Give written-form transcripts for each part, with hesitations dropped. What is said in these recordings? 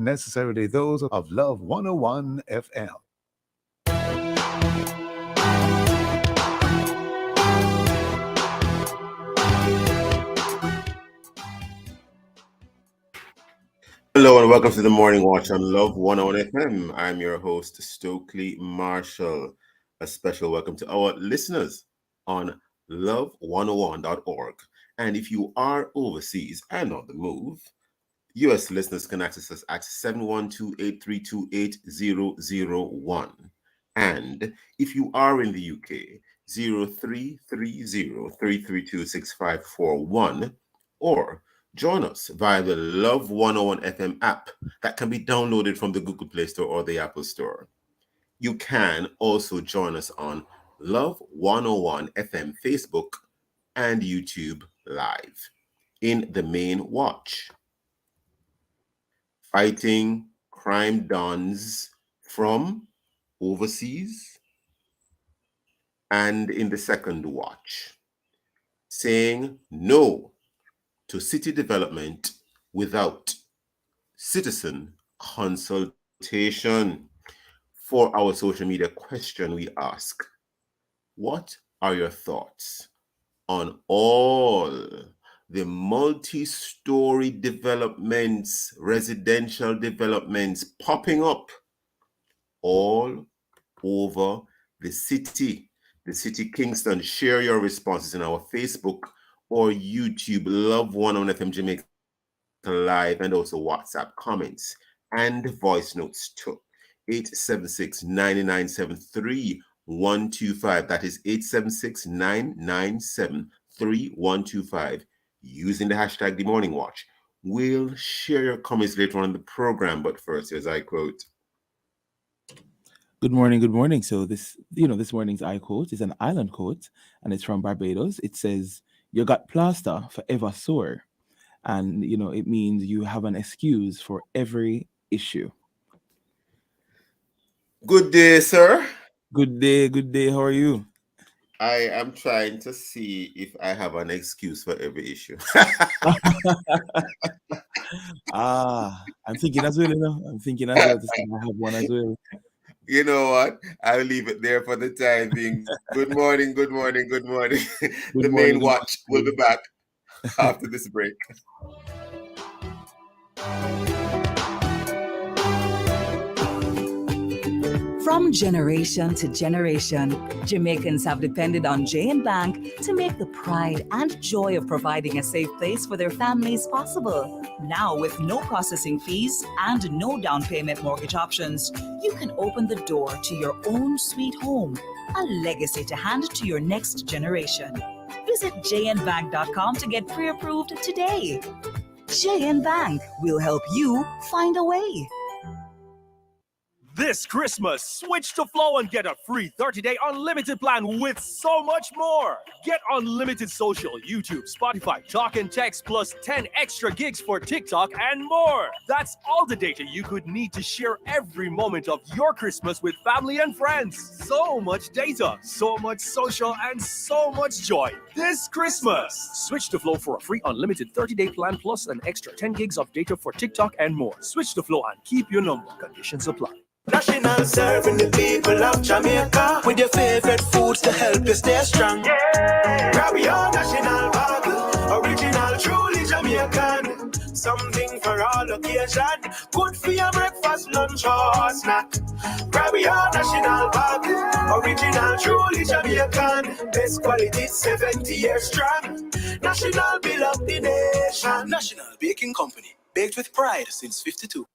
necessarily those of Love 101 FM. Hello and welcome to the Morning Watch on Love 101 FM. I'm your host, Stokeley Marshall. A special welcome to our listeners on love101.org. And if you are overseas and on the move, US listeners can access us at 712-832-8001. And if you are in the UK, 0330-332-6541, or join us via the Love 101 FM app that can be downloaded from the Google Play Store or the Apple Store. You can also join us on Love 101 FM Facebook and YouTube Live in the main watch. Fighting crime dons from overseas, and in the second watch, saying no to city development without citizen consultation. For our social media question, we ask, what are your thoughts on all the multi-story developments, residential developments popping up all over the city Kingston? Share your responses in our Facebook or YouTube Love 101 FM Jamaica Live, and also WhatsApp comments and voice notes too. 876-9973-125. That is 876-997-3125. Using the hashtag The Morning Watch. We'll share your comments later on in the program, but first, as I quote. Good morning. So this morning's I quote is an island quote, and it's from Barbados. It says, "You got plaster forever sore," and it means you have an excuse for every issue. Good day, sir. Good day. How are you? I am trying to see if I have an excuse for every issue. I'm thinking as well. I'm thinking as well to see if I have one as well. You know what? I'll leave it there for the time being. Good morning. The main watch will be back after this break. From generation to generation, Jamaicans have depended on J&B Bank to make the pride and joy of providing a safe place for their families possible. Now, with no processing fees and no down payment mortgage options, you can open the door to your own sweet home, a legacy to hand to your next generation. Visit jnbank.com to get pre-approved today. J&B Bank will help you find a way. This Christmas, switch to Flow and get a free 30-day unlimited plan with so much more. Get unlimited social, YouTube, Spotify, talk and text, plus 10 extra gigs for TikTok and more. That's all the data you could need to share every moment of your Christmas with family and friends. So much data, so much social, and so much joy this Christmas. Switch to Flow for a free unlimited 30-day plan plus an extra 10 gigs of data for TikTok and more. Switch to Flow and keep your number. Conditions apply. National serving the people of Jamaica with your favorite foods to help you stay strong. Yeah. Grab your national bag, original, truly Jamaican. Something for all occasion, good for your breakfast, lunch or snack. Grab your national bag, original, truly Jamaican. Best quality, 70 years strong. National build up the nation. National Baking Company, baked with pride since 52.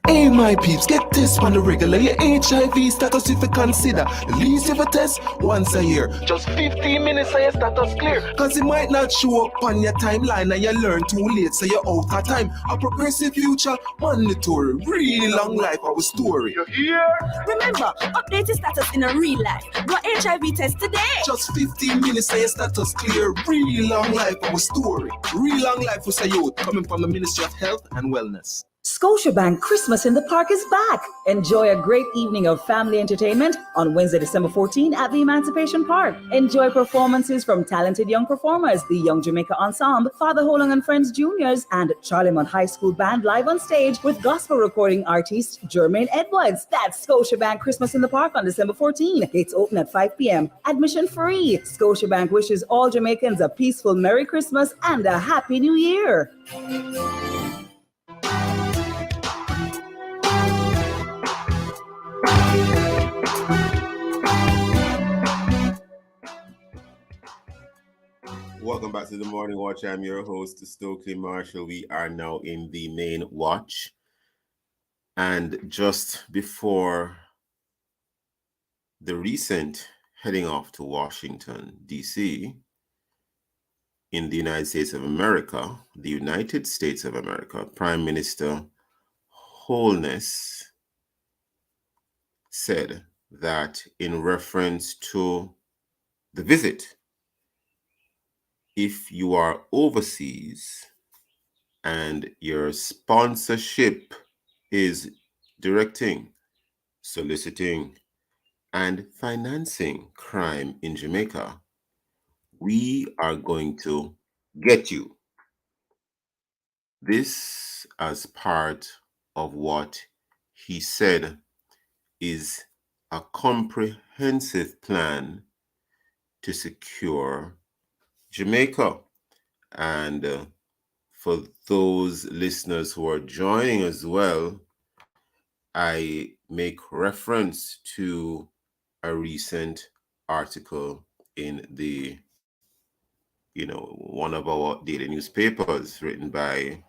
Hey my peeps, get this on the regular. Your HIV status if you consider. The least of a test once a year. Just 15 minutes and your status clear. Cause it might not show up on your timeline and you learn too late so you're out of time. A progressive future, mandatory. Really long life, our story. You hear? Remember, update your status in a real life. Go HIV test today. Just 15 minutes and your status clear. Really long life, our story. Real long life was a youth coming from the Ministry of Health and Wellness. Scotiabank Christmas in the Park is back. Enjoy a great evening of family entertainment on Wednesday, December 14 at the Emancipation Park. Enjoy performances from talented young performers, the Young Jamaica Ensemble, Father Holang and Friends Juniors, and Charlemont High School Band live on stage with gospel recording artist Jermaine Edwards. That's Scotiabank Christmas in the Park on December 14. Gates open at 5 p.m. Admission free. Scotiabank wishes all Jamaicans a peaceful Merry Christmas and a Happy New Year. Welcome back to the Morning Watch. I'm your host, Stokeley Marshall. We are now in the main watch. And just before the recent heading off to Washington, D.C., in the United States of America, Prime Minister Holness said that in reference to the visit, if you are overseas and your sponsorship is directing, soliciting, and financing crime in Jamaica, we are going to get you. This as part of what he said is a comprehensive plan to secure Jamaica. And for those listeners who are joining as well, I make reference to a recent article in the, one of our daily newspapers written by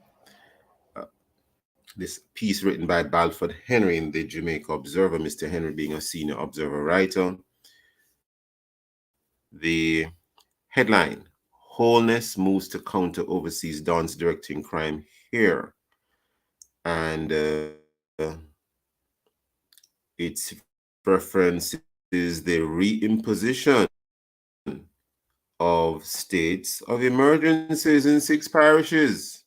this piece written by Balford Henry in the Jamaica Observer, Mr. Henry being a senior observer writer. The headline, Holness moves to counter overseas dons directing crime here. And its reference is the reimposition of states of emergencies in 6 parishes.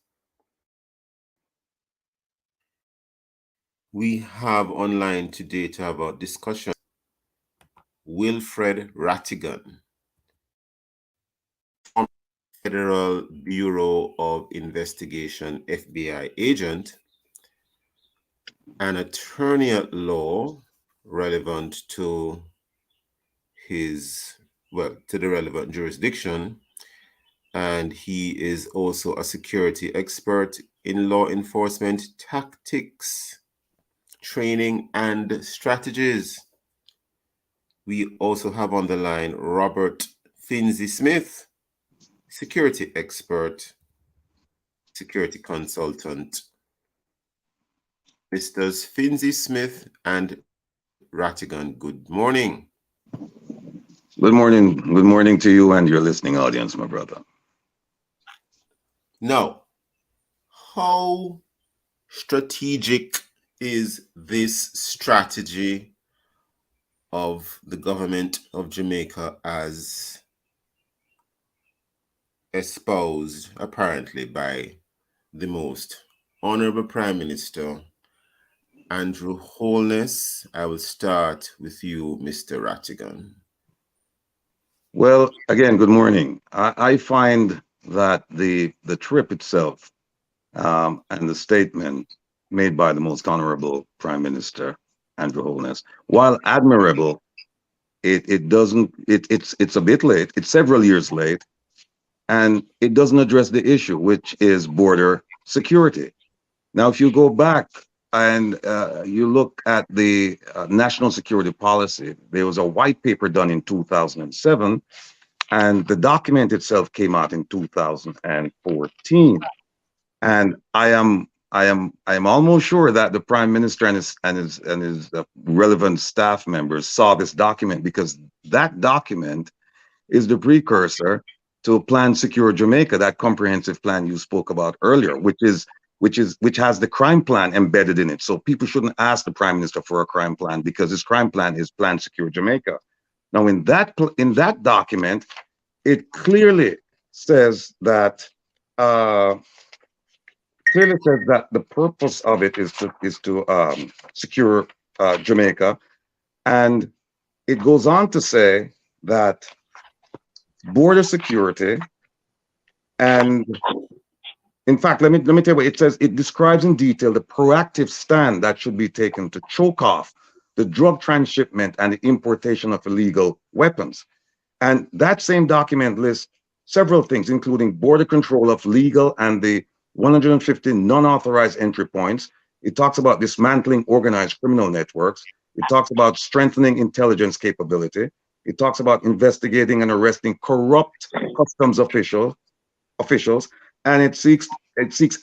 We have online today to have a discussion. Wilfred Rattigan, Federal Bureau of Investigation, FBI agent, an attorney at law relevant to to the relevant jurisdiction, and he is also a security expert in law enforcement tactics, training, and strategies. We also have on the line Robert Finzi Smith, security expert, security consultant. Mr. Finzi Smith and Rattigan, good morning. Good morning. Good morning to you and your listening audience, my brother. Now, how strategic is this strategy of the government of Jamaica as espoused apparently by the most honorable Prime Minister Andrew Holness? I will start with you, Mr. Rattigan. Well, again, good morning. I find that the trip itself and the statement made by the most honorable Prime Minister Andrew Holness, while admirable, it's a bit late. It's several years late, and it doesn't address the issue, which is border security. Now, if you go back and you look at the national security policy, there was a white paper done in 2007, and the document itself came out in 2014. And I am almost sure that the Prime Minister and his relevant staff members saw this document, because that document is the precursor to Plan Secure Jamaica, that comprehensive plan you spoke about earlier, which has the crime plan embedded in it. So people shouldn't ask the Prime Minister for a crime plan, because his crime plan is Plan Secure Jamaica. Now, in that document, it clearly says that clearly says that the purpose of it is to secure Jamaica, and it goes on to say that border security, and in fact, let me tell you what it says. It describes in detail the proactive stand that should be taken to choke off the drug transshipment and the importation of illegal weapons. And that same document lists several things, including border control of legal and the 150 non-authorized entry points. It talks about dismantling organized criminal networks. It talks about strengthening intelligence capability. It talks about investigating and arresting corrupt customs officials, and it seeks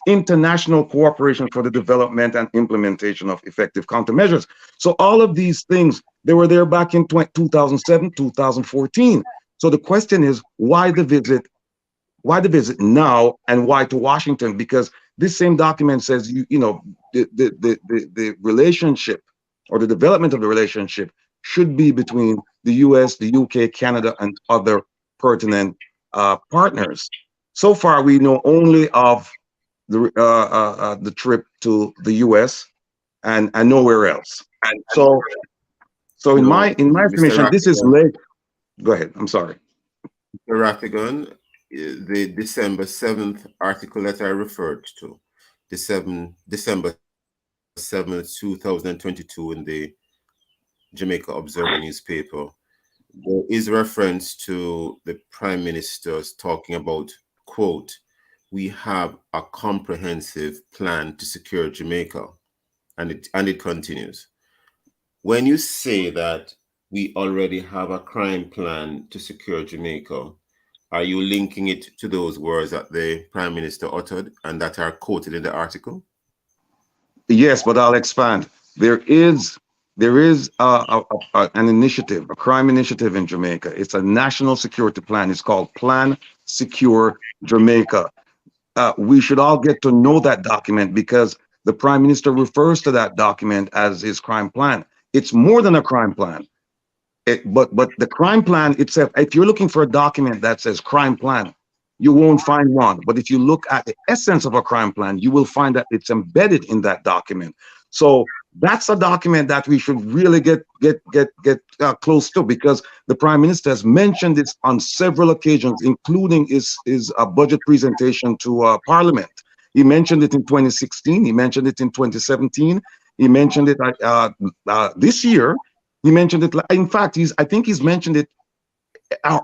international cooperation for the development and implementation of effective countermeasures. So all of these things, they were there back in 2007, 2014. So the question is, why the visit? Why the visit now, and why to Washington? Because this same document says the relationship or the development of the relationship should be between the U.S., the U.K., Canada, and other pertinent partners. So far, we know only of the trip to the U.S. and nowhere else. So in my estimation, this is late. Go ahead. I'm sorry. Mr. Rattigan, the December 7th article that I referred to, December 7th, 2022, in the Jamaica Observer newspaper, there is reference to the Prime Minister's talking about, quote, "We have a comprehensive plan to secure Jamaica," and it continues. When you say that we already have a crime plan to secure Jamaica, are you linking it to those words that the Prime Minister uttered and that are quoted in the article? Yes, but I'll expand. There is an initiative, a crime initiative in Jamaica. It's a national security plan. It's called Plan Secure Jamaica. We should all get to know that document because the Prime Minister refers to that document as his crime plan. It's more than a crime plan. But the crime plan itself, if you're looking for a document that says crime plan, you won't find one. But if you look at the essence of a crime plan, you will find that it's embedded in that document. So that's a document that we should really get close to, because the Prime Minister has mentioned this on several occasions, including his budget presentation to Parliament. He mentioned it in 2016. He mentioned it in 2017. He mentioned it this year. He mentioned it. In fact, I think he's mentioned it,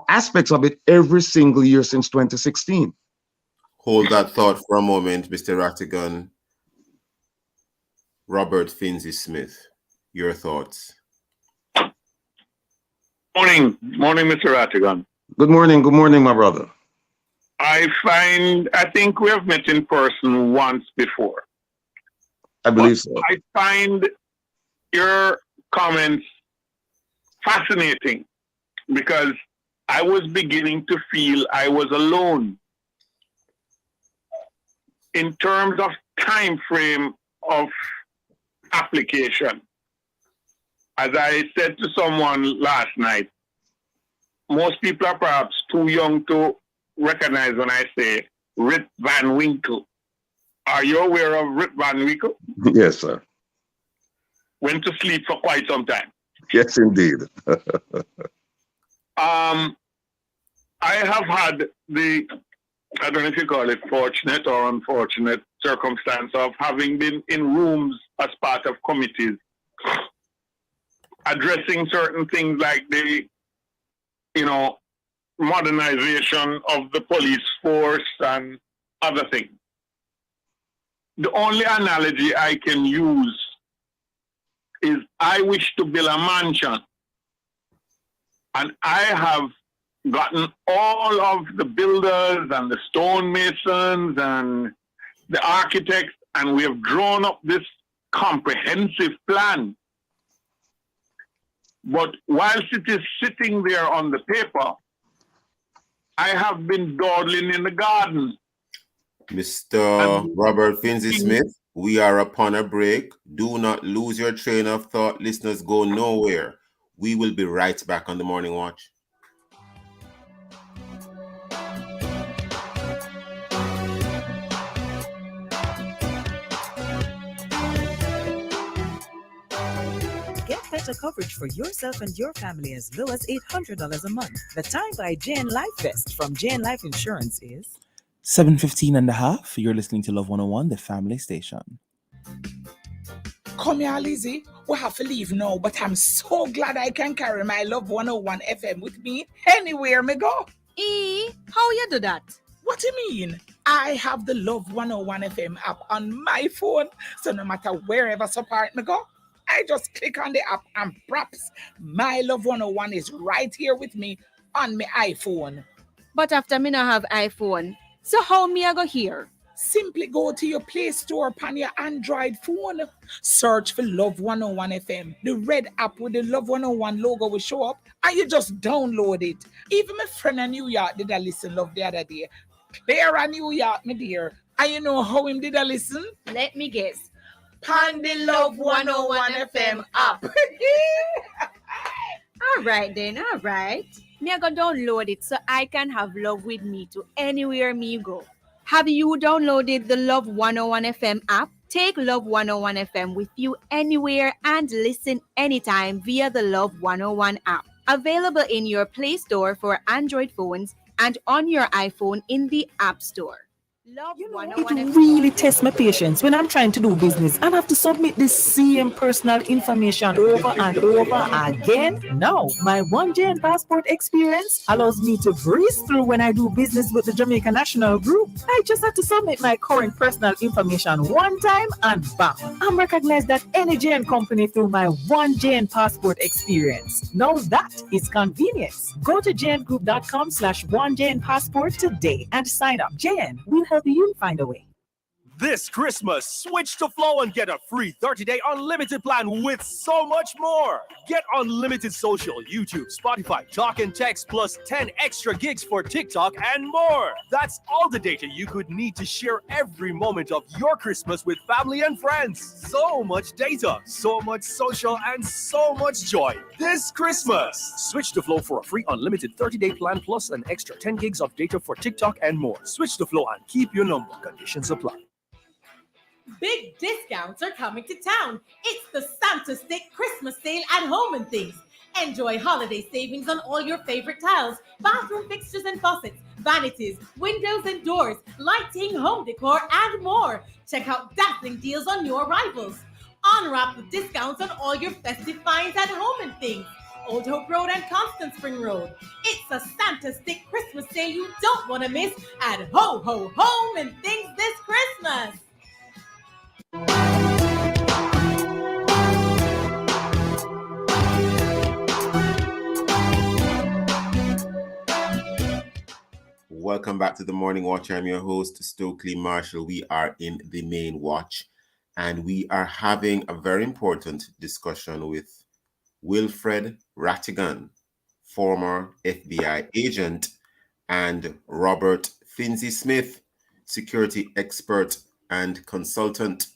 aspects of it, every single year since 2016. Hold that thought for a moment, Mr. Rattigan. Robert Finzi Smith, your thoughts. Morning, Mr. Rattigan. Good morning, my brother. I think we have met in person once before. I believe so. I find your comments fascinating because I was beginning to feel I was alone in terms of time frame of application. As I said to someone last night, most people are perhaps too young to recognize when I say Rip Van Winkle. Are you aware of Rip Van Winkle? Yes, sir. Went to sleep for quite some time. Yes, indeed. I have had I don't know if you call it fortunate or unfortunate circumstance of having been in rooms as part of committees addressing certain things like the, modernization of the police force and other things. The only analogy I can use is I wish to build a mansion, and I have gotten all of the builders and the stonemasons and the architects, and we have drawn up this comprehensive plan. But whilst it is sitting there on the paper, I have been dawdling in the garden. Mr. Robert Finzi Smith, we are upon a break. Do not lose your train of thought. Listeners, go nowhere. We will be right back on the Morning Watch. better coverage for yourself and your family as low as $800 a month. The time by Jane Life Vest from Jane Life Insurance is 7:15 and a half. You're listening to Love 101, the family station. Come here, Lizzie. We have to leave now, but I'm so glad I can carry my Love 101 FM with me anywhere me go. How you do that? What do you mean? I have the Love 101 FM app on my phone, so no matter wherever support me go, I just click on the app and props. My Love 101 is right here with me on my iPhone. But after me not have iPhone, so how me I go here? Simply go to your Play Store on your Android phone. Search for Love 101 FM. The red app with the Love 101 logo will show up and you just download it. Even my friend in New York did a listen Love the other day. Clear New York, my dear. And you know how him did a listen? Let me guess. On the Love 101 FM app. All right then, all right. Me I go download it so I can have love with me to anywhere me go. Have you downloaded the Love 101 FM app? Take Love 101 FM with you anywhere and listen anytime via the Love 101 app. Available in your Play Store for Android phones and on your iPhone in the App Store. Love It 101 really tests my patience when I'm trying to do business and have to submit the same personal information over and over again. Now, my One Jane Passport experience allows me to breeze through when I do business with the Jamaica National Group. I just have to submit my current personal information one time and bam, I'm recognized at any Jane company through my One Jane Passport experience. Now that is convenience. Go to janegroup.com/One Jane Passport today and sign up. Jane will help you find a way. This Christmas, switch to Flow and get a free 30-day unlimited plan with so much more. Get unlimited social, YouTube, Spotify, talk and text, plus 10 extra gigs for TikTok and more. That's all the data you could need to share every moment of your Christmas with family and friends. So much data, so much social, and so much joy this Christmas. Switch to Flow for a free unlimited 30-day plan plus an extra 10 gigs of data for TikTok and more. Switch to Flow and keep your number. Conditions apply. Big discounts are coming to town. It's the Santa Stick Christmas sale at Home and Things. Enjoy holiday savings on all your favorite tiles, bathroom fixtures and faucets, vanities, windows and doors, lighting, home decor, and more. Check out dazzling deals on new arrivals. Unwrap with discounts on all your festive finds at Home and Things. Old Hope Road and Constant Spring Road. It's a Santa Stick Christmas sale you don't want to miss at Home and Things this Christmas. Welcome back to the Morning Watch. I'm your host, Stokeley Marshall. We are in the main watch, and we are having a very important discussion with Wilfred Rattigan, former FBI agent, and Robert Finzi-Smith, security expert and consultant.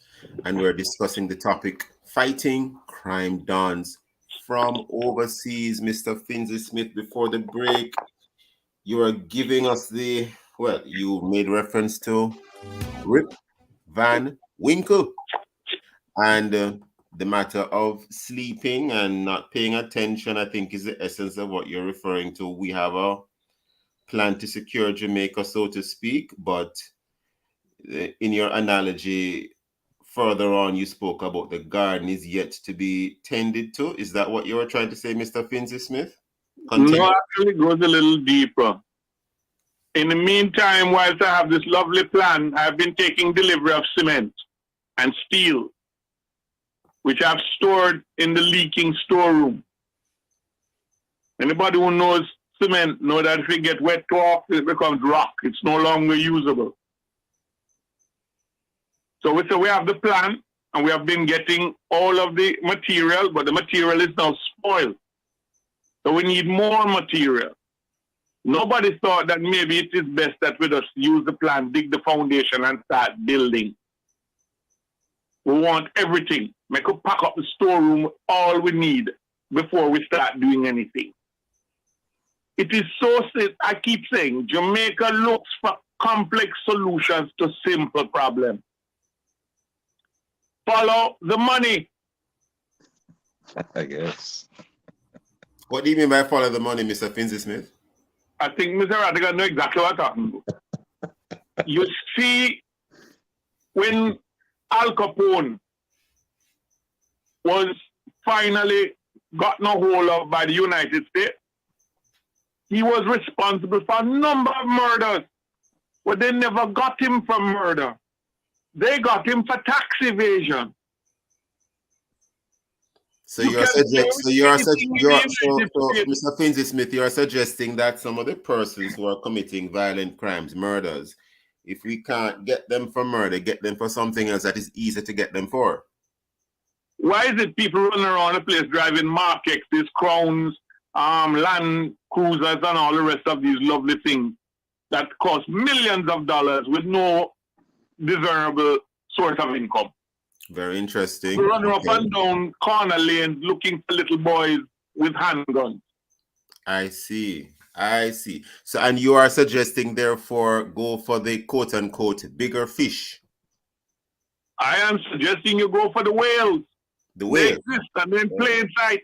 And we're discussing the topic, fighting crime dons from overseas. Mr. Finzi-Smith, before the break, you are giving us you made reference to Rip Van Winkle and the matter of sleeping and not paying attention, I think, is the essence of what you're referring to. We have a plan to secure Jamaica, so to speak, but in your analogy, further on, you spoke about the garden is yet to be tended to. Is that what you were trying to say, Mr. Finzi-Smith? Continue. No, actually, it goes a little deeper. In the meantime, whilst I have this lovely plan, I've been taking delivery of cement and steel, which I've stored in the leaking storeroom. Anybody who knows cement know that if it gets wet too often, it becomes rock. It's no longer usable. So we have the plan, and we have been getting all of the material, but the material is now spoiled. So we need more material. Nobody thought that maybe it is best that we just use the plan, dig the foundation, and start building. We want everything. Make us pack up the storeroom, all we need before we start doing anything. It is so, I keep saying, Jamaica looks for complex solutions to simple problems. Follow the money. I guess. What do you mean by follow the money, Mr. Finzi Smith? I think Mr. Radigan know exactly what I'm talking about. You see, when Al Capone was finally gotten a hold of by the United States, he was responsible for a number of murders, but they never got him for murder. They got him for tax evasion. So Mr. Finzi Smith, you are suggesting that some of the persons who are committing violent crimes, murders, if we can't get them for murder, get them for something else that is easy to get them for. Why is it people running around the place driving Mark X's, Crowns, Land Cruisers, and all the rest of these lovely things that cost millions of dollars with no discernible source of income? Very interesting. We're running up and down corner lanes looking for little boys with handguns. I see. So, and you are suggesting, therefore, go for the quote-unquote bigger fish. I am suggesting you go for the whales. The whales. They exist and they're in plain sight.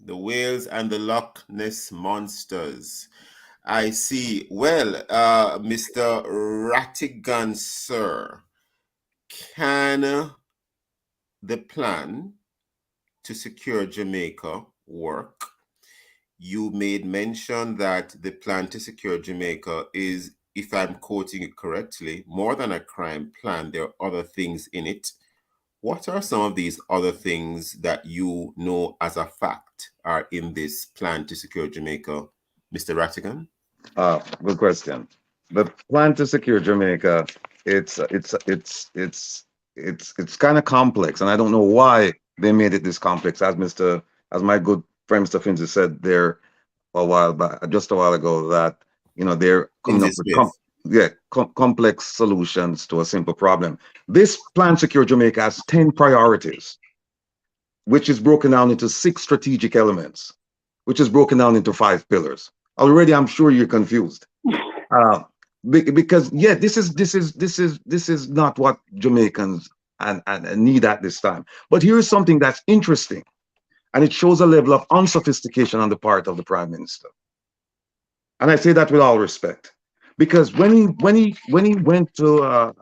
The whales and the Loch Ness monsters. I see. Well, Mr. Rattigan, sir, can the plan to secure Jamaica work? You made mention that the plan to secure Jamaica is, if I'm quoting it correctly, more than a crime plan. There are other things in it. What are some of these other things that you know as a fact are in this plan to secure Jamaica, Mr. Rattigan? Good question. The plan to secure Jamaica, it's kind of complex, and I don't know why they made it this complex. As my good friend Mr. Finzi said there just a while ago, that they're coming up with complex solutions to a simple problem. This plan Secure Jamaica has 10 priorities, which is broken down into 6 strategic elements, which is broken down into 5 pillars. Already, I'm sure you're confused, because this is not what Jamaicans and need at this time. But here is something that's interesting, and it shows a level of unsophistication on the part of the Prime Minister. And I say that with all respect, because when he went to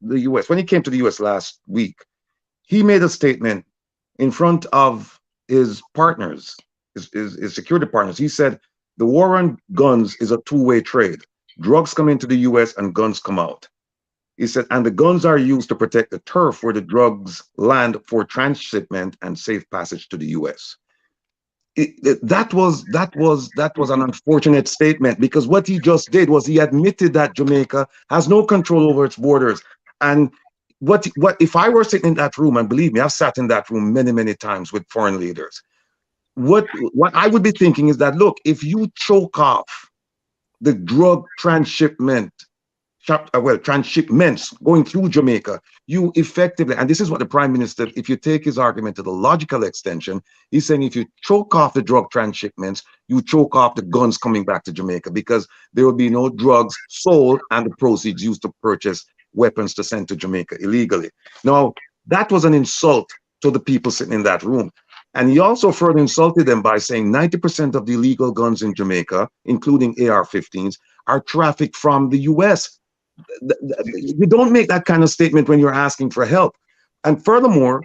the U.S., when he came to the U.S. last week, he made a statement in front of his partners, his security partners. He said, the war on guns is a two-way trade. Drugs come into the U.S. and guns come out. He said, and the guns are used to protect the turf where the drugs land for transshipment and safe passage to the U.S. That was an unfortunate statement, because what he just did was he admitted that Jamaica has no control over its borders. And what if I were sitting in that room, and believe me, I've sat in that room many, many times with foreign leaders. What I would be thinking is that, look, if you choke off the drug transshipments going through Jamaica, you effectively, and this is what the Prime Minister, if you take his argument to the logical extension, he's saying if you choke off the drug transshipments, you choke off the guns coming back to Jamaica, because there will be no drugs sold and the proceeds used to purchase weapons to send to Jamaica illegally. Now, that was an insult to the people sitting in that room. And he also further insulted them by saying 90% of the illegal guns in Jamaica, including AR-15s, are trafficked from the US. You don't make that kind of statement when you're asking for help. And furthermore,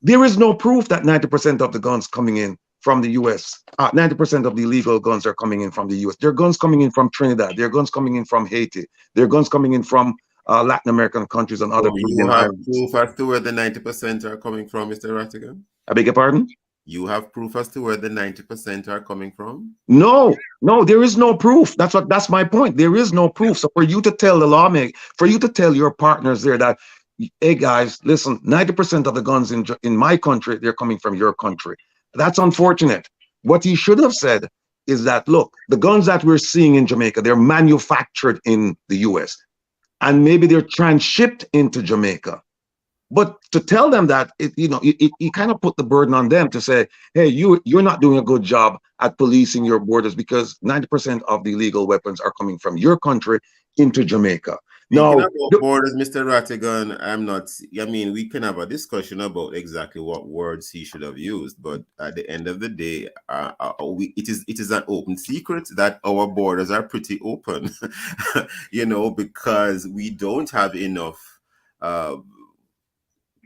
there is no proof that 90% of the guns coming in from the US, 90% of the illegal guns are coming in from the US. There are guns coming in from Trinidad. There are guns coming in from Haiti. There are guns coming in from Latin American countries and other Caribbean islands. You have proof as to where the 90% are coming from, Mr. Rattigan? I beg your pardon? You have proof as to where the 90% are coming from? No, there is no proof. That's my point. There is no proof. So for you to tell the lawmaker, for you to tell your partners there that, hey guys, listen, 90% of the guns in my country, they're coming from your country. That's unfortunate. What he should have said is that, look, the guns that we're seeing in Jamaica, they're manufactured in the US, and maybe they're transshipped into Jamaica. But to tell them that, you kind of put the burden on them to say, hey, you're not doing a good job at policing your borders, because 90% of the illegal weapons are coming from your country into Jamaica. Speaking Now, about borders, Mr. Rattigan, I mean, we can have a discussion about exactly what words he should have used, but at the end of the day, it is an open secret that our borders are pretty open, because we don't have enough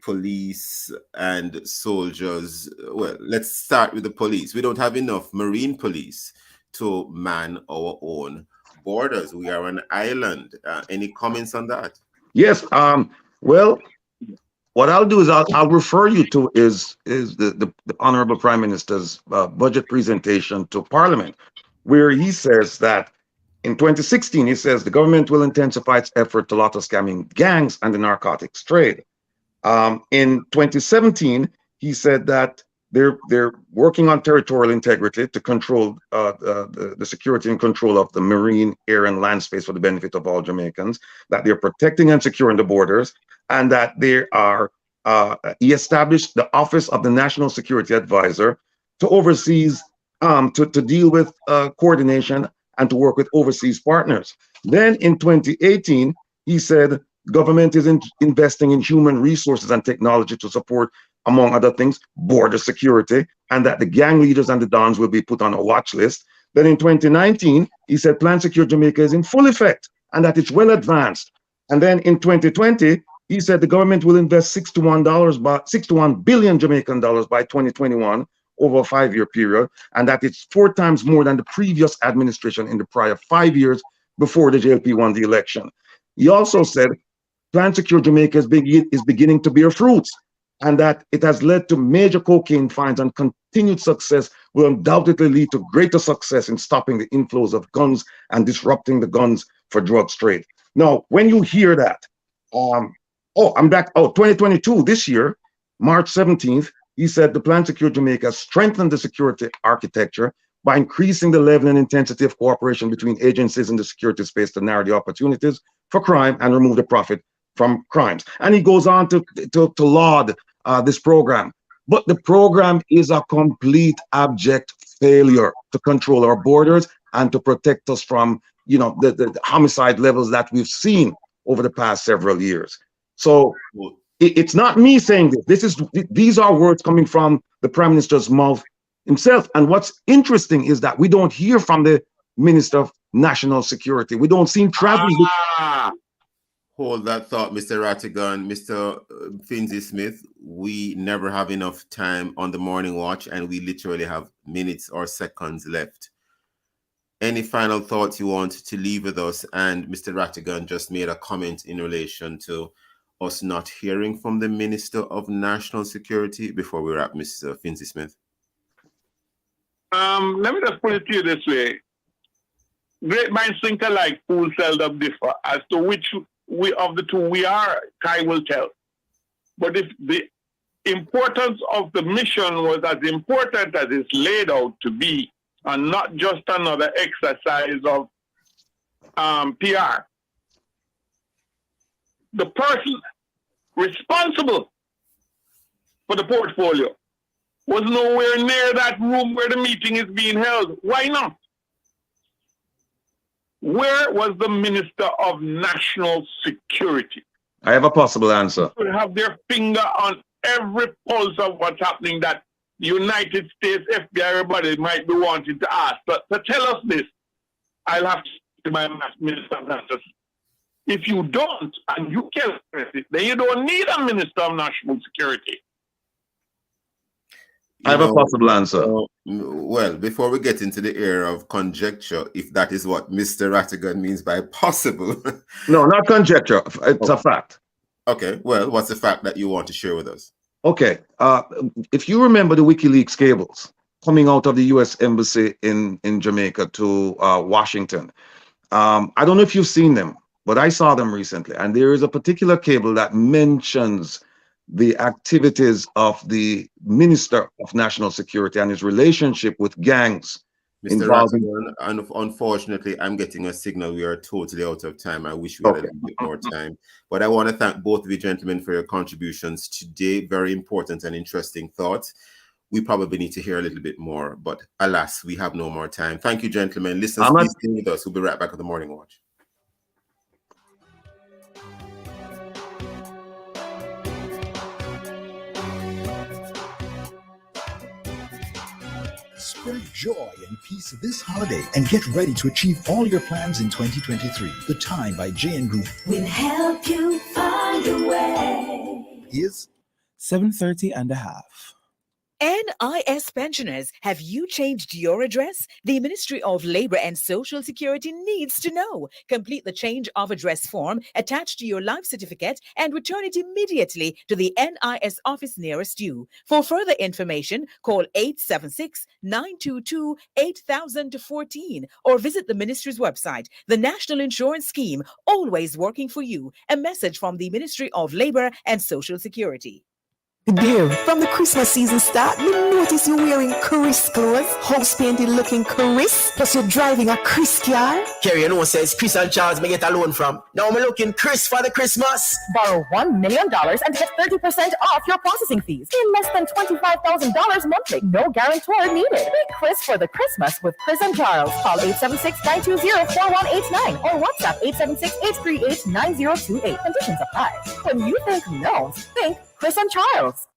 police and soldiers. Well, let's start with the police. We don't have enough marine police to man our own borders. We are an island. Any comments on that? yes. Well, what I'll do is I'll refer you to the Honorable Prime Minister's budget presentation to Parliament, where he says that in 2016, he says the government will intensify its effort to lotto scamming gangs and the narcotics trade. In 2017, he said that they're working on territorial integrity to control the security and control of the marine, air, and land space for the benefit of all Jamaicans, that they're protecting and securing the borders, and that he established the Office of the National Security Advisor to overseas, to deal with coordination and to work with overseas partners. Then in 2018, he said government is investing in human resources and technology to support, among other things, border security, and that the gang leaders and the dons will be put on a watch list. Then in 2019, he said Plan Secure Jamaica is in full effect and that it's well advanced. And then in 2020, he said the government will invest $61 billion Jamaican dollars by 2021 over a 5-year period, and that it's 4 times more than the previous administration in the prior 5 years before the JLP won the election. He also said Plan Secure Jamaica is beginning to bear fruits, and that it has led to major cocaine fines, and continued success will undoubtedly lead to greater success in stopping the inflows of guns and disrupting the guns for drugs trade. Now, when you hear that, I'm back. 2022, this year, March 17th, he said the Plan Secure Jamaica strengthened the security architecture by increasing the level and intensity of cooperation between agencies in the security space to narrow the opportunities for crime and remove the profit from crimes. And he goes on to laud this program. But the program is a complete abject failure to control our borders and to protect us from, the homicide levels that we've seen over the past several years. So it's not me saying this. These are words coming from the Prime Minister's mouth himself. And what's interesting is that we don't hear from the Minister of National Security. We don't see him traveling. Hold that thought, Mr. Rattigan. Mr. Finzi Smith, we never have enough time on the morning watch, and we literally have minutes or seconds left. Any final thoughts you want to leave with us? And Mr. Rattigan just made a comment in relation to us not hearing from the Minister of National Security before we wrap, Mr. Finzi Smith. Let me just put it to you this way. Great minds think alike, fools seldom differ. As to which of the two we are, time will tell. But if the importance of the mission was as important as it's laid out to be, and not just another exercise of PR, the person responsible for the portfolio was nowhere near that room where the meeting is being held. Why not? Where was the Minister of National Security? I have a possible answer. They have their finger on every pulse of what's happening that the United States FBI, everybody might be wanting to ask. But to tell us this, I'll have to my Minister of National Security. If you don't, and you can express it, then you don't need a Minister of National Security. I have a possible answer. Well, before we get into the era of conjecture, if that is what Mr. Rattigan means by possible. No, not conjecture. It's a fact. Okay. Well, what's the fact that you want to share with us? Okay. If you remember the WikiLeaks cables coming out of the U.S. Embassy in Jamaica to Washington, I don't know if you've seen them, but I saw them recently. And there is a particular cable that mentions the activities of the Minister of National Security and his relationship with gangs. Mr. Rattigan, and unfortunately, I'm getting a signal we are totally out of time. I wish we had a little bit more time. But I want to thank both of you gentlemen for your contributions today. Very important and interesting thoughts. We probably need to hear a little bit more, but alas, we have no more time. Thank you, gentlemen. Listen, please stay with us. We'll be right back at the Morning Watch. Spread joy and peace this holiday and get ready to achieve all your plans in 2023. The Time by JN Group We'll help you find a way. is 7:30 and a half. NIS pensioners, have you changed your address? The Ministry of Labor and Social Security needs to know. Complete the change of address form attached to your life certificate and return it immediately to the NIS office nearest you. For further information, call 876-922-8014 or visit the Ministry's website. The National Insurance Scheme, always working for you. A message from the Ministry of Labor and Social Security. Dear, from the Christmas season start, me notice you wearing Chris clothes, house painted looking Chris, plus you're driving a Chris car. Kerry, you know, says Chris and Charles may get a loan from. Now I'm looking Chris for the Christmas. Borrow $1 million and get 30% off your processing fees in less than $25,000 monthly. No guarantor needed. Be Chris for the Christmas with Chris and Charles. Call 876-920-4189 or WhatsApp 876-838-9028. Conditions apply. When you think gnomes, think Chris and Charles.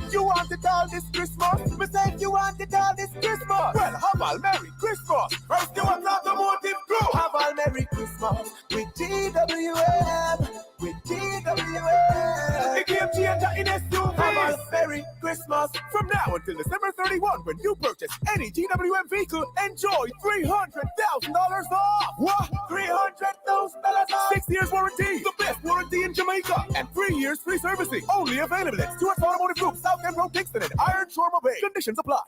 You want it all this Christmas? Me say you want it all this Christmas. Well, have a Merry Christmas. First you want automotive crew. Have a Merry Christmas with GWM. With GWM. The game changer in SUVs. Have a Merry Christmas. From now until December 31, when you purchase any GWM vehicle, enjoy $300,000 off. What? $300,000 off? 6 years warranty. The best warranty in Jamaica. And 3 years free servicing. Only available at Stewart's Automotive Group, South Road, Kingston, and Iron Shore Bay. Conditions apply.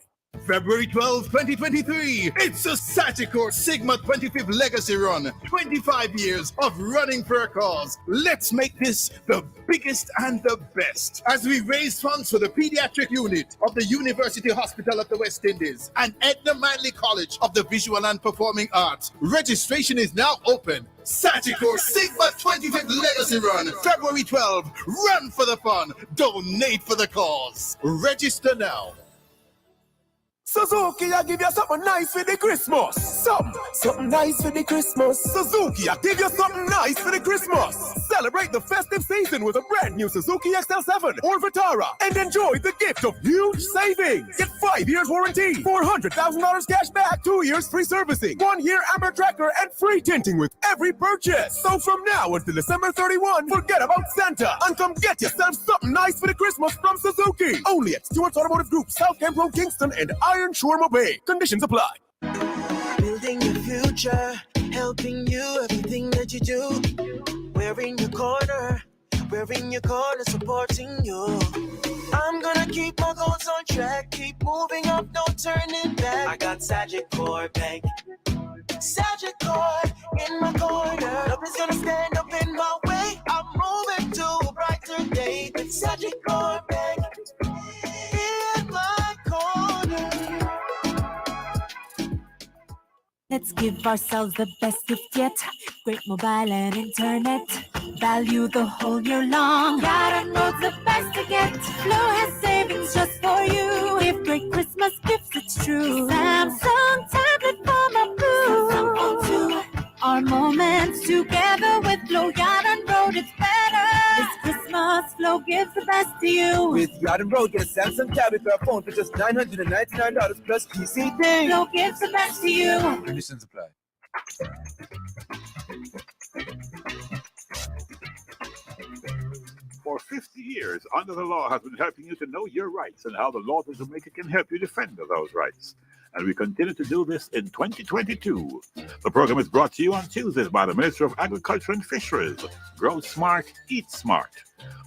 February 12, 2023, it's a Sagicor Sigma 25th Legacy Run. 25 years of running for a cause. Let's make this the biggest and the best as we raise funds for the pediatric unit of the University Hospital of the West Indies and Edna Manley College of the Visual and Performing Arts. Registration is now open. Sagicor Sigma 25th Legacy Run, February 12. Run for the fun, donate for the cause. Register now. Suzuki, I give you something nice for the Christmas. Something nice for the Christmas. Suzuki, I give you something nice for the Christmas. Celebrate the festive season with a brand new Suzuki XL7 or Vitara and enjoy the gift of huge savings. Get 5 years warranty, $400,000 cash back, 2 years free servicing, 1 year Amber Tracker, and free tinting with every purchase. So from now until December 31, forget about Santa and come get yourself something nice for the Christmas from Suzuki. Only at Stewart's Automotive Group, South Camp Road, Kingston, and Iron Shore Bay. Conditions apply. Building your future, helping you everything that you do. We're in your corner, supporting you. I'm gonna keep my goals on track, keep moving up, no turning back. I got Sagicor Bank, Sagicor in my corner. Nothing's gonna stand up in my way. I'm moving to a brighter day. Sagicor Bank in my corner. Let's give ourselves the best gift yet. Great mobile and internet. Value the whole year long. Gotta know the best to get. Flow has savings just for you. Give great Christmas gifts, it's true. Samsung tablet for my boo. Samsung too. Our moments together with Flow Yard and Road, it's better. This Christmas, Flow gives the best to you. With Yard and Road, get a Samsung tablet or a phone for just $999 plus PCD. Flow gives the best to you. Conditions apply. For 50 years, Under the Law has been helping you to know your rights and how the laws of Jamaica can help you defend those rights. And we continue to do this in 2022. The program is brought to you on Tuesdays by the Ministry of Agriculture and Fisheries. Grow smart, eat smart.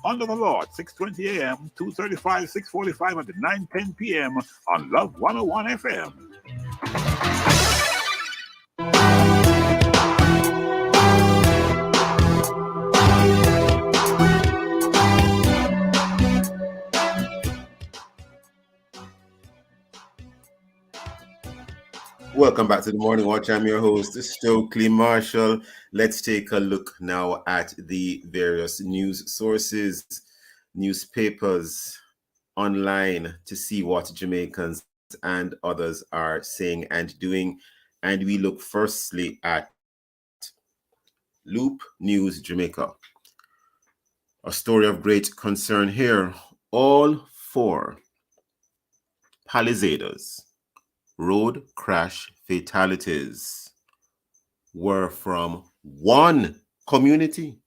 Under the Law at 6:20 a.m., 2:35, 6:45, and 9:10 p.m. on Love 101 FM. Welcome back to the Morning Watch. I'm your host, Stokeley Marshall. Let's take a look now at the various news sources, newspapers, online to see what Jamaicans and others are saying and doing. And we look firstly at Loop News Jamaica. A story of great concern here. All 4 Palisados road crash fatalities were from one community.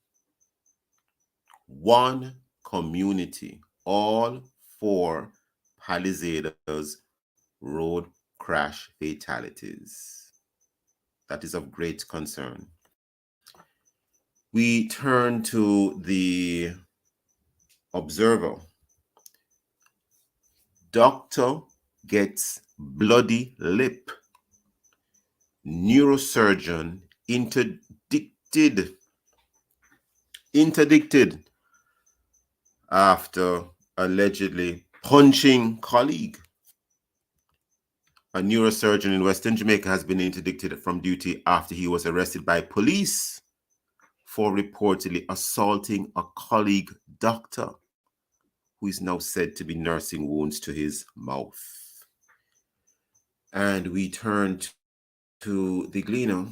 One community. All 4 Palisados road crash fatalities. That is of great concern. We turn to the Observer. Doctor gets bloody lip. Neurosurgeon interdicted after allegedly punching colleague. A neurosurgeon in Western Jamaica has been interdicted from duty after he was arrested by police for reportedly assaulting a colleague doctor who is now said to be nursing wounds to his mouth. And we turn to the Gleaner.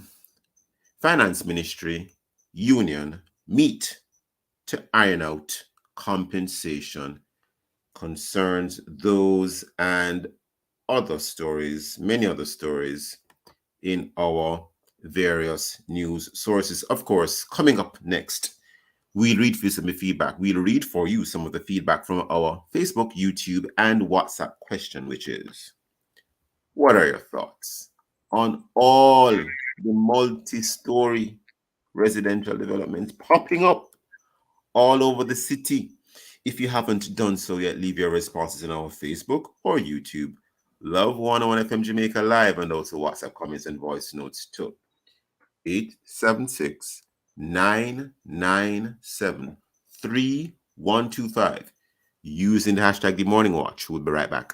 Finance Ministry Union meet to iron out compensation concerns. Those and other stories, many other stories in our various news sources. Of course, coming up next, we'll read for you some feedback. We'll read for you some of the feedback from our Facebook, YouTube, and WhatsApp question, which is, what are your thoughts on all the multi-story residential developments popping up all over the city? If you haven't done so yet, leave your responses on our Facebook or YouTube. Love 101 FM Jamaica Live, and also WhatsApp comments and voice notes to 876-997-3125 using the hashtag The Morning Watch. We'll be right back.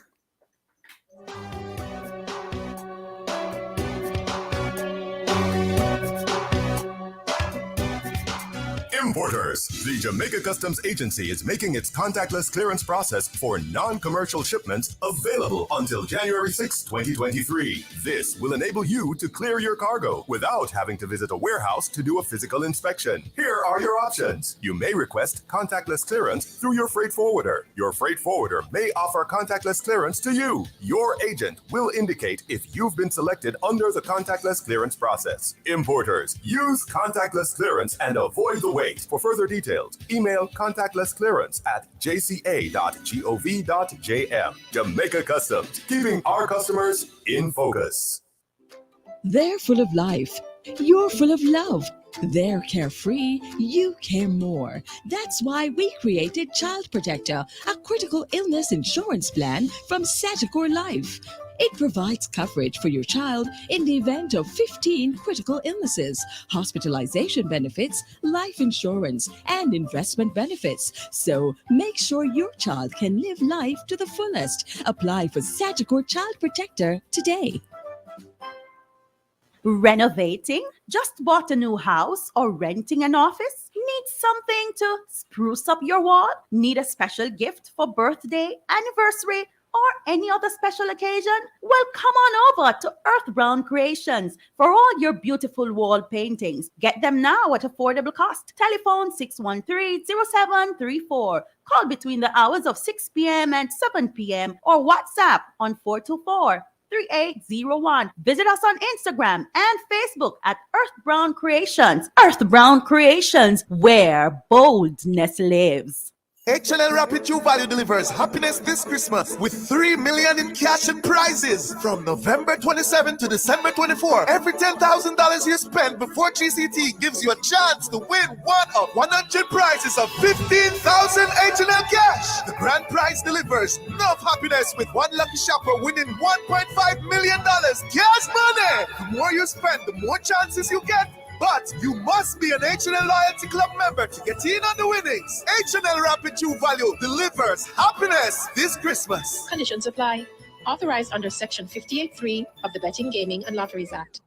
Importers, the Jamaica Customs Agency is making its contactless clearance process for non-commercial shipments available until January 6, 2023. This will enable you to clear your cargo without having to visit a warehouse to do a physical inspection. Here are your options. You may request contactless clearance through your freight forwarder. Your freight forwarder may offer contactless clearance to you. Your agent will indicate if you've been selected under the contactless clearance process. Importers, use contactless clearance and avoid the wait. For further details, email contactlessclearance@jca.gov.jm. Jamaica Customs, keeping our customers in focus. They're full of life. You're full of love. They're carefree. You care more. That's why we created Child Protector, a critical illness insurance plan from Sagicor Life. It provides coverage for your child in the event of 15 critical illnesses, hospitalization benefits, life insurance, and investment benefits. So make sure your child can live life to the fullest. Apply for Sagicor Child Protector today. Renovating? Just bought a new house or renting an office? Need something to spruce up your wall? Need a special gift for birthday, anniversary, or any other special occasion? Well, come on over to Earth Brown Creations for all your beautiful wall paintings. Get them now at affordable cost. Telephone 613-0734. Call between the hours of 6 p.m. and 7 p.m. or WhatsApp on 424-3801. Visit us on Instagram and Facebook at Earth Brown Creations. Earth Brown Creations, where boldness lives. H&L Rapid True Value delivers happiness this Christmas with $3 million in cash and prizes from November 27 to December 24. Every $10,000 you spend before GCT gives you a chance to win one of 100 prizes of $15,000 H&L cash. The grand prize delivers enough happiness with one lucky shopper winning $1.5 million cash money. The more you spend, the more chances you get. But you must be an H&L Loyalty Club member to get in on the winnings. H&L Rapid True Value delivers happiness this Christmas. Conditions apply. Authorized under Section 58(3) of the Betting, Gaming and Lotteries Act.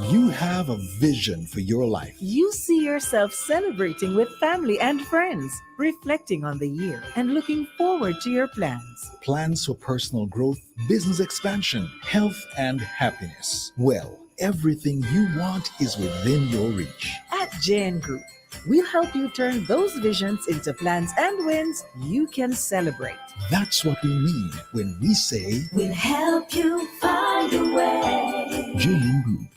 You have a vision for your life. You see yourself celebrating with family and friends, reflecting on the year and looking forward to your plans. Plans for personal growth, business expansion, health, and happiness. Well, everything you want is within your reach. At JN Group, we'll help you turn those visions into plans and wins you can celebrate. That's what we mean when we say, we'll help you find find a way. JM Group.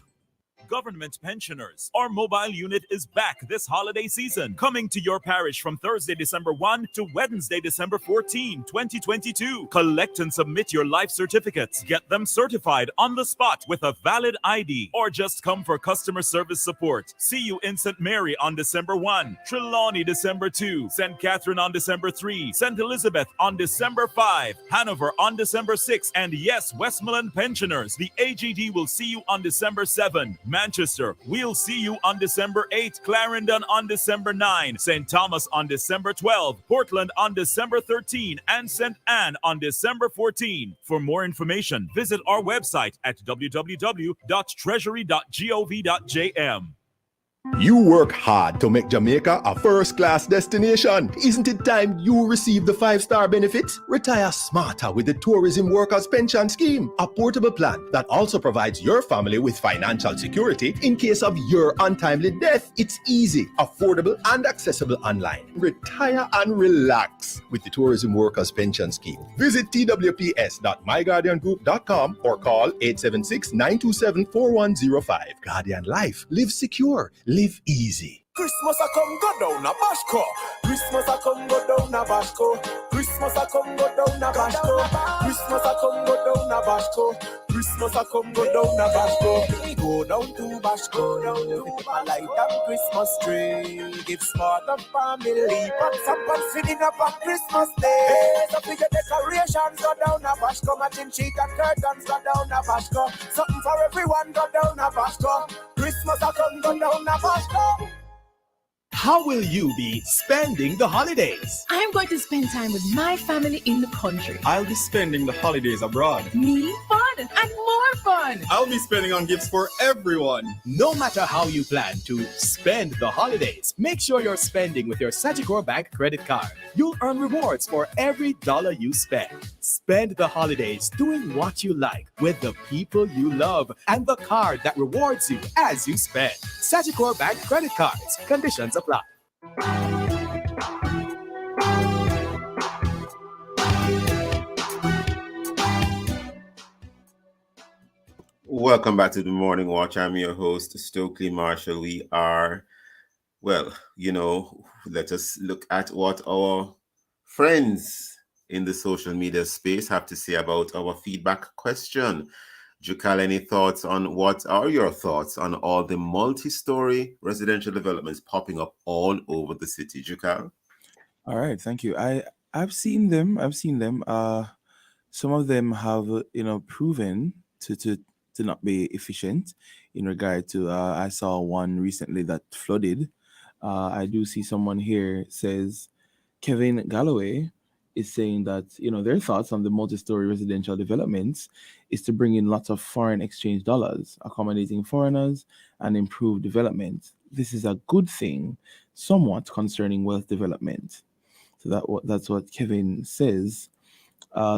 Government pensioners. Our mobile unit is back this holiday season, coming to your parish from Thursday, December 1 to Wednesday, December 14, 2022. Collect and submit your life certificates. Get them certified on the spot with a valid ID, or just come for customer service support. See you in St. Mary on December 1, Trelawney December 2, St. Catherine on December 3, St. Elizabeth on December 5, Hanover on December 6, and yes, Westmoreland pensioners, the AGD will see you on December 7. Manchester, we'll see you on December 8, Clarendon on December 9, St. Thomas on December 12, Portland on December 13, and St. Anne on December 14. For more information, visit our website at www.treasury.gov.jm. You work hard to make Jamaica a first-class destination. Isn't it time you receive the 5-star benefits? Retire smarter with the Tourism Workers Pension Scheme, a portable plan that also provides your family with financial security in case of your untimely death. It's easy, affordable, and accessible online. Retire and relax with the Tourism Workers Pension Scheme. Visit twps.myguardiangroup.com or call 876-927-4105. Guardian Life. Live secure. Live easy. Christmas a come go down a Bashko. Christmas a come go down a Bashko. Christmas a come go down a Bashko. Christmas a come go down a Bashko. Christmas a come go down a Bashko. We go down to Bashko. People light up Christmas tree. Give smart and family. Pop some pan feeding up on Christmas Day. So figure decorations go down a Bashko. Matching sheet and curtains go down a Bashko. Something for everyone go down a Bashko. Christmas a come go down a Bashko. How will you be spending the holidays? I'm going to spend time with my family in the country. I'll be spending the holidays abroad. Me? Fun and more fun. I'll be spending on gifts for everyone. No matter how you plan to spend the holidays, make sure you're spending with your Sagicor Bank credit card. You'll earn rewards for every dollar you spend. Spend the holidays doing what you like with the people you love and the card that rewards you as you spend. Sagicor Bank credit cards. Conditions apply. Welcome back to the Morning Watch. I'm your host, Stokeley Marshall. We are, well, let us look at what our friends in the social media space have to say about our feedback question. Jukal, any thoughts on what are your thoughts on all the multi-story residential developments popping up all over the city? Jukal? All right, thank you. I've seen them. Some of them have proven to not be efficient in regard to. I saw one recently that flooded. I do see someone here says Kevin Galloway is saying that their thoughts on the multi-story residential developments is to bring in lots of foreign exchange dollars, accommodating foreigners and improve development. This is a good thing, somewhat concerning wealth development. So that's what Kevin says.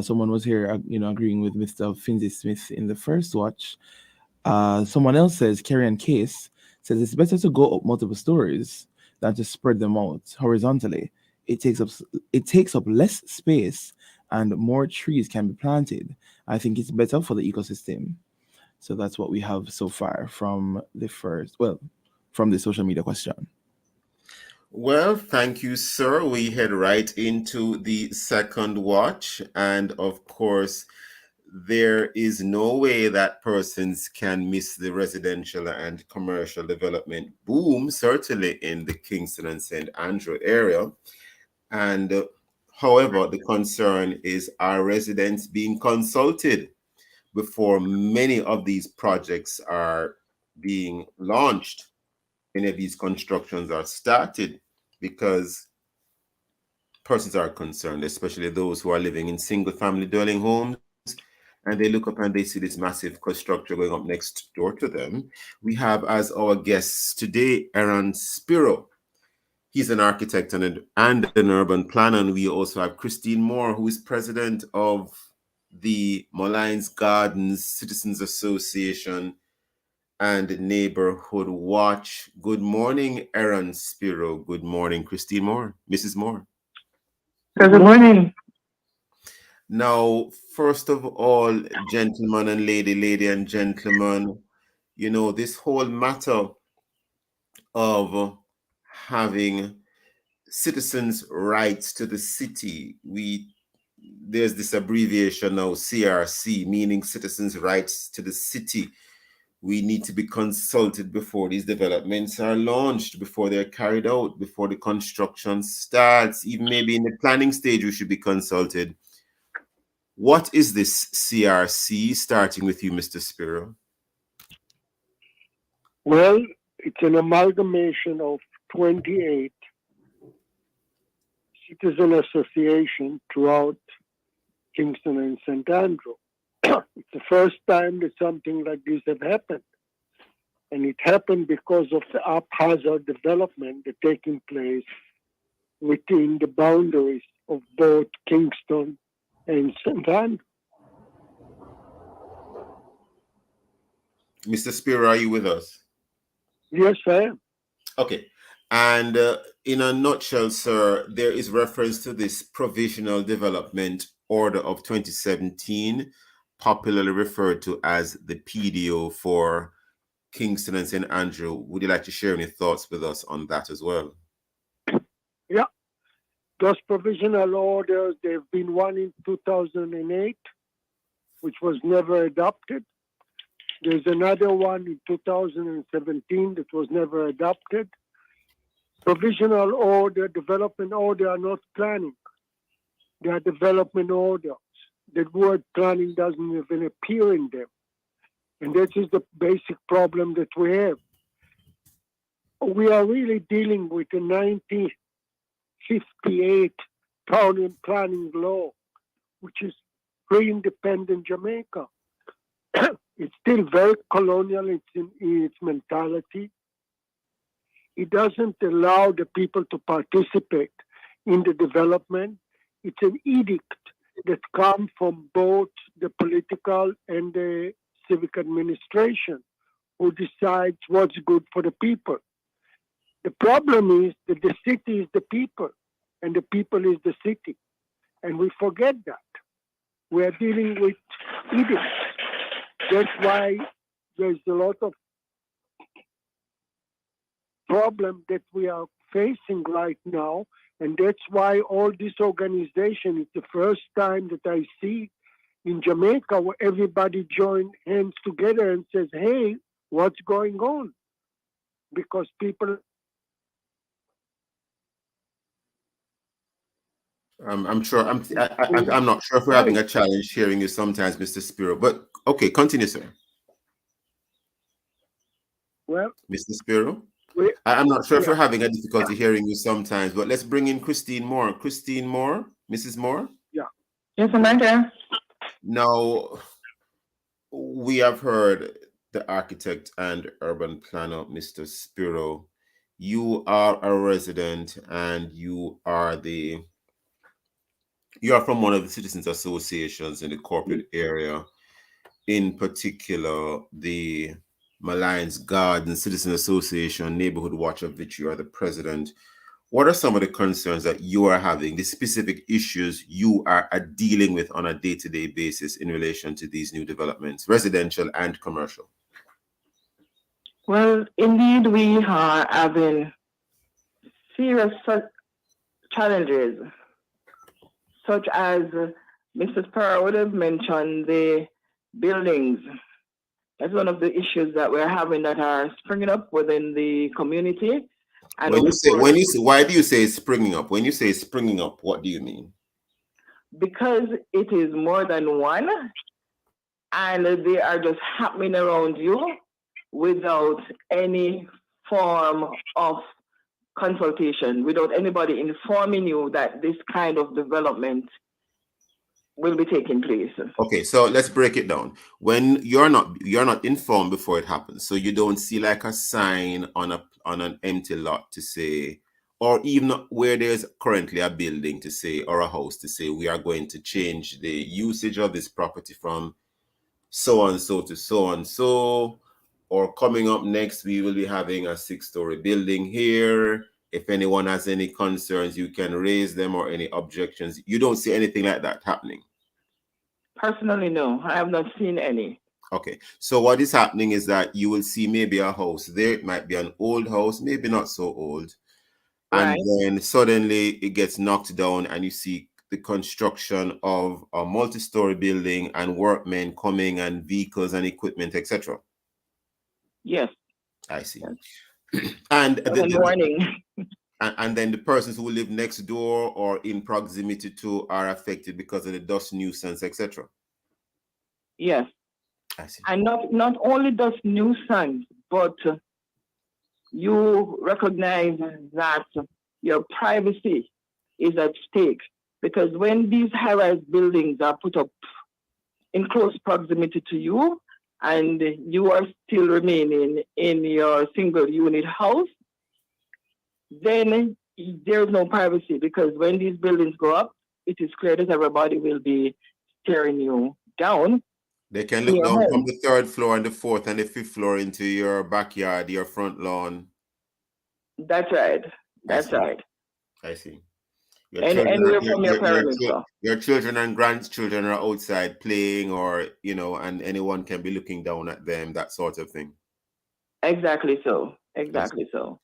Someone was here, agreeing with Mr. Finzi Smith in the first watch. Someone else says, Kerry Case says it's better to go up multiple stories than to spread them out horizontally. It takes up less space and more trees can be planted. I think it's better for the ecosystem. So that's what we have so far from the social media question. Well, thank you, sir. We head right into the second watch. And of course, there is no way that persons can miss the residential and commercial development boom, certainly in the Kingston and St. Andrew area. And however, the concern is, are residents being consulted before many of these projects are being launched? Many of these constructions are started because persons are concerned, especially those who are living in single-family dwelling homes, and they look up and they see this massive structure going up next door to them. We have as our guests today, Aaron Spiro. He's an architect and an urban planner. And we also have Christine Moore, who is president of the Molynes Gardens Citizens Association and Neighborhood Watch. Good morning, Aaron Spiro. Good morning, Christine Moore. Mrs. Moore. Good morning. Now, first of all, gentlemen and lady and gentlemen, you know, this whole matter of having citizens' rights to the city, there's this abbreviation now, CRC, meaning citizens' rights to the city. We need to be consulted before these developments are launched, before they're carried out, before the construction starts. Even maybe in the planning stage, we should be consulted. What is this CRC, starting with you, Mr. Spiro? Well, it's an amalgamation of 28 citizen associations throughout Kingston and St. Andrew. It's the first time that something like this have happened. And it happened because of the haphazard development that taking place within the boundaries of both Kingston and St. Andrew. Mr. Spiro, are you with us? Yes, I am. Okay. And in a nutshell, sir, there is reference to this Provisional Development Order of 2017, popularly referred to as the PDO for Kingston and St. Andrew. Would you like to share any thoughts with us on that as well? Yeah. Those provisional orders, there have been one in 2008, which was never adopted. There's another one in 2017 that was never adopted. Provisional order, development order are not planning. They are development orders. The word planning doesn't even appear in them. And that is the basic problem that we have. We are really dealing with a 1958 town and planning law, which is pre-independent Jamaica. It's still very colonial in its mentality. It doesn't allow the people to participate in the development. It's an edict that comes from both the political and the civic administration, who decides what's good for the people. The problem is that the city is the people, and the people is the city. And we forget that. We are dealing with edicts. That's why there's a lot of problem that we are facing right now. And that's why all this organization, it's the first time that I see in Jamaica where everybody join hands together and says, hey, what's going on? Because people... I'm not sure if we're having a challenge hearing you sometimes, Mr. Spiro, but okay, continue, sir. Well, Mr. Spiro, I'm not sure if we're having a difficulty hearing you sometimes, but let's bring in Christine Moore. Christine Moore, Mrs. Moore? Yeah. Yes, I'm right there. Now, we have heard the architect and urban planner, Mr. Spiro. You are a resident and you are from one of the citizens associations in the corporate area, in particular the Malines Garden Citizen Association, Neighborhood Watch, of which you are the president. What are some of the concerns that you are having, the specific issues you are dealing with on a day-to-day basis in relation to these new developments, residential and commercial? Well, indeed, we are having serious challenges, such as Mrs. Perra would have mentioned the buildings. That's one of the issues that we're having that are springing up within the community. And why do you say it's springing up? When you say springing up, what do you mean? Because it is more than one, and they are just happening around you without any form of consultation, without anybody informing you that this kind of development will be taking place. Okay, so let's break it down. When you're not informed before it happens, so you don't see like a sign on an empty lot to say, or even where there's currently a building to say, or a house to say, we are going to change the usage of this property from so and so to so and so, or coming up next, we will be having a 6-story building here. If anyone has any concerns, you can raise them, or any objections. You don't see anything like that happening. Personally, no, I have not seen any. Okay, so what is happening is that you will see maybe a house there. It might be an old house, maybe not so old. And Right. then suddenly it gets knocked down and you see the construction of a multi-story building and workmen coming and vehicles and equipment, etc. Yes. I see. And Good morning. and then the persons who live next door or in proximity to are affected because of the dust nuisance, etc. Yes. I see. And not only does nuisance, but you recognize that your privacy is at stake, because when these high-rise buildings are put up in close proximity to you and you are still remaining in your single unit house, then there's no privacy, because when these buildings go up, it is clear that everybody will be staring you down. They can look down from the third floor and the fourth and the fifth floor into your backyard, your front lawn. That's right. That's right. I see. And anywhere from your perimeter. Your children and grandchildren are outside playing, or and anyone can be looking down at them, that sort of thing. Exactly so. Exactly so.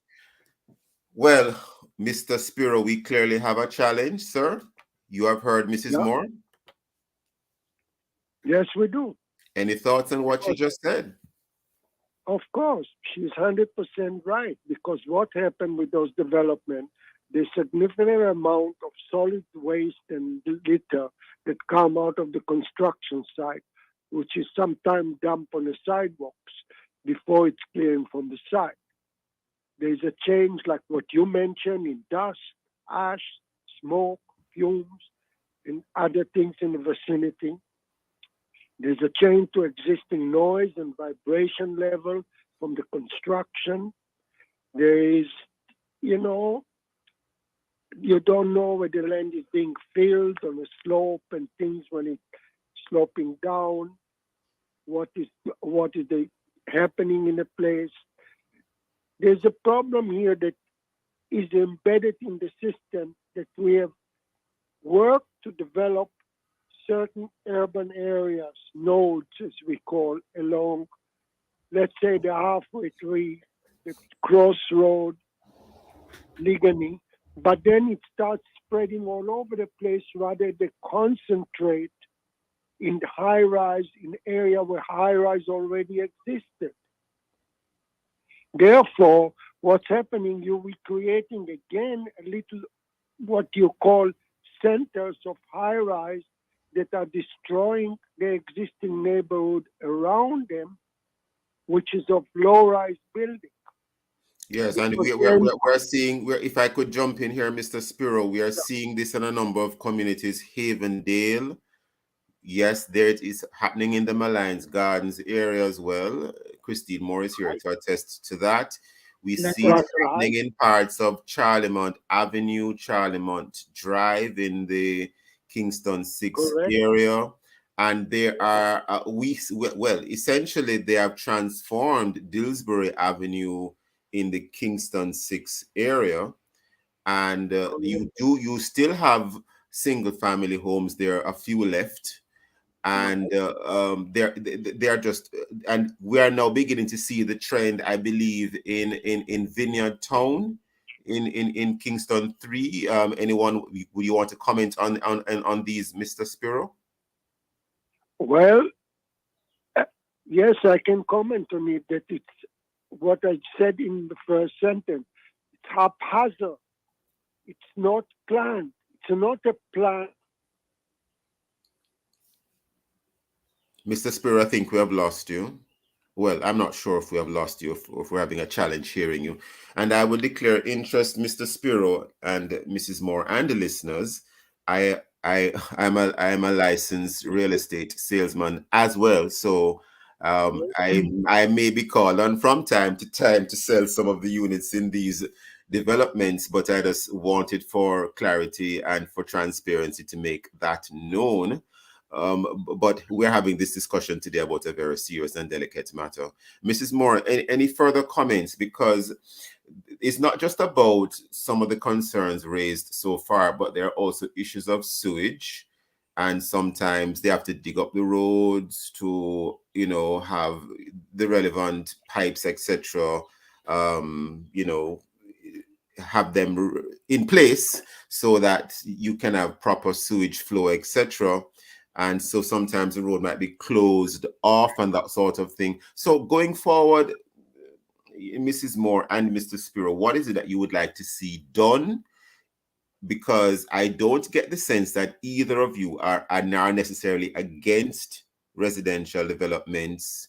Well, Mr. Spiro, we clearly have a challenge, sir. You have heard Mrs. Moore? Yes, we do. Any thoughts on what she just said? Of course, she's 100% right, because what happened with those developments, the significant amount of solid waste and litter that come out of the construction site, which is sometimes dumped on the sidewalks before it's clearing from the site. There's a change like what you mentioned in dust, ash, smoke, fumes, and other things in the vicinity. There's a change to existing noise and vibration level from the construction. There is, you don't know where the land is being filled on a slope and things when it's sloping down. What is happening in the place? There's a problem here that is embedded in the system, that we have worked to develop certain urban areas, nodes as we call, along, let's say, the halfway tree, the crossroad, Ligani, but then it starts spreading all over the place rather than concentrate in the high rise, in area where high rise already existed. Therefore, what's happening, you'll be creating again a little what you call centers of high rise that are destroying the existing neighborhood around them, which is of low-rise building. Yes, and we're seeing, if I could jump in here, Mr. Spiro, we are seeing this in a number of communities. Havendale, yes, there it is happening in the Malines Gardens area as well. Christine Moore is here to attest to that. We see it happening in parts of Charlemont Avenue, Charlemont Drive in the Kingston 6 area. And there are, essentially they have transformed Dillsbury Avenue in the Kingston 6 area. And you still have single family homes. There are a few left. And they're just, and we are now beginning to see the trend, I believe, in Vineyard Town, in Kingston 3. Anyone, would you want to comment on these, Mr. Spiro? Well, yes, I can comment on it, that it's what I said in the first sentence. It's haphazard. It's not planned. It's not a plan. Mr. Spiro, I think we have lost you. Well, I'm not sure if we have lost you, if we're having a challenge hearing you. And I will declare interest, Mr. Spiro and Mrs. Moore and the listeners. I am a licensed real estate salesman as well. So I may be called on from time to time to sell some of the units in these developments, but I just wanted for clarity and for transparency to make that known. But we're having this discussion today about a very serious and delicate matter. Mrs. Moore, any further comments? Because it's not just about some of the concerns raised so far, but there are also issues of sewage. and sometimes they have to dig up the roads to, you know, have the relevant pipes, etc. You know, have them in place so that you can have proper sewage flow, etc. And so sometimes the road might be closed off and that sort of thing. So going forward, Mrs. Moore and Mr. Spiro, what is it that you would like to see done? Because I don't get the sense that either of you are now necessarily against residential developments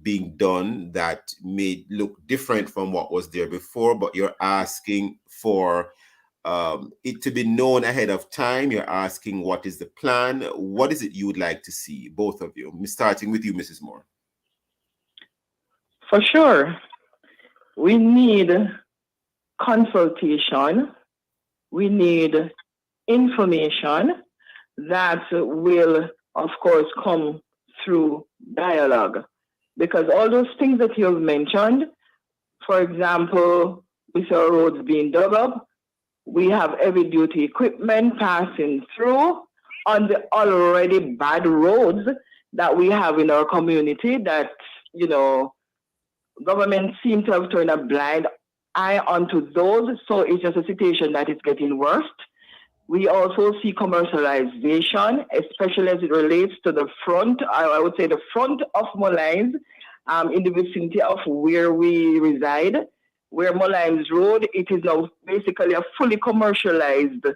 being done that may look different from what was there before, but you're asking for it to be known ahead of time. You're asking what is the plan? What is it you would like to see, both of you? Starting with you, Mrs. Moore. For sure. We need consultation. We need information that will, of course, come through dialogue. Because all those things that you've mentioned, for example, we saw roads being dug up, we have heavy-duty equipment passing through on the already bad roads that we have in our community that, you know, government seem to have turned a blind eye onto those, so it's just a situation that is getting worse. We also see commercialization, especially as it relates to the front, I would say the front of Moulins, in the vicinity of where we reside, where Moulins Road, it is now basically a fully commercialized